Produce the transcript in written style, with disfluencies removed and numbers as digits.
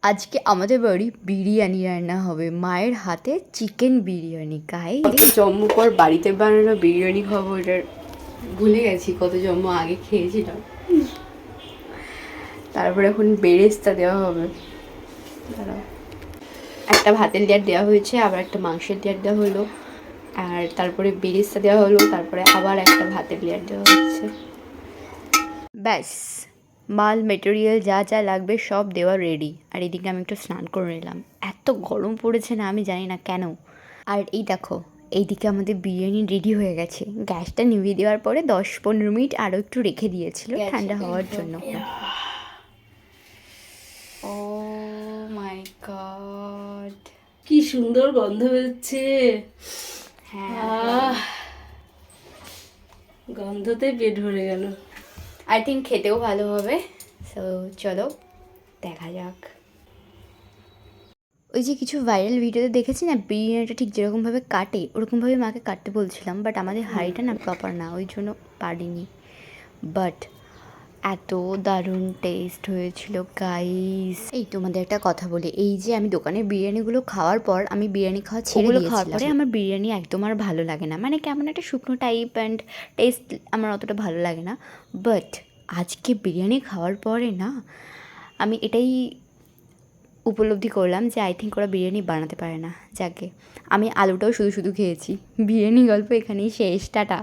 আজকে আমাদের বাড়ি বিরিয়ানি রান্না হবে, মায়ের হাতে চিকেন বিরিয়ানি। গাইস, কত জন্ম পর বাড়িতে বানানো বিরিয়ানি খাবো, এটার ভুলে গেছি কত জন্ম আগে খেয়েছিলাম। তারপরে এখন বেরেস্তা দেওয়া হবে। দাঁড়াও, একটা ভাতের লেয়ার দেওয়া হয়েছে, আবার একটা মাংসের লেয়ার দেওয়া হলো, আর তারপরে বেরেস্তা দেওয়া হলো, তারপরে আবার একটা ভাতের লেয়ার দেওয়া হচ্ছে। ব্যাস মাল মেটেরিয়াল যা যা লাগবে সব দেওয়া রেডি। আর এদিকে আমি একটু স্নান করে নিলাম, এত গরম পড়েছে না, আমি জানি না কেন। আর এই দেখো, এইদিকে আমাদের বিরিয়ানি রেডি হয়ে গেছে। গ্যাসটা নিভিয়ে দেওয়ার পরে 10-15 মিনিট আরও একটু রেখে দিয়েছিল ঠান্ডা হওয়ার জন্য। ও মাই গড, কি সুন্দর গন্ধ বেরোচ্ছে। হ্যাঁ, গন্ধতে পেট ভরে গেল। আই থিঙ্ক খেতেও ভালো হবে। সো চলো দেখা যাক। ওই যে কিছু ভাইরাল ভিডিওতে দেখেছি না, বিরিয়ানিটা ঠিক যেরকমভাবে কাটে ওরকমভাবে মাকে কাটতে বলছিলাম, বাট আমাদের হাঁড়িটা না প্রপার না, ওই জন্য পারিনি। বাট এত দারুণ টেস্ট হয়েছিল গাইস। এই তোমাদের একটা কথা বলি, এই যে আমি দোকানের বিরিয়ানিগুলো খাওয়ার পর আমি বিরিয়ানি খাওয়া ছেড়ে দিয়েছিলাম। খাওয়ার পরে আমার বিরিয়ানি একদম আর ভালো লাগে না, মানে কেমন একটা শুকনো টাইপ অ্যান্ড টেস্ট আমার অতটা ভালো লাগে না। বাট আজকে বিরিয়ানি খাওয়ার পরে না আমি এটাই উপলব্ধি করলাম যে আই থিঙ্ক ওরা বিরিয়ানি বানাতে পারে না। যাকে আমি আলুটাও শুধু শুধু খেয়েছি। বিরিয়ানি গল্প এখানেই শেষ, টাটা।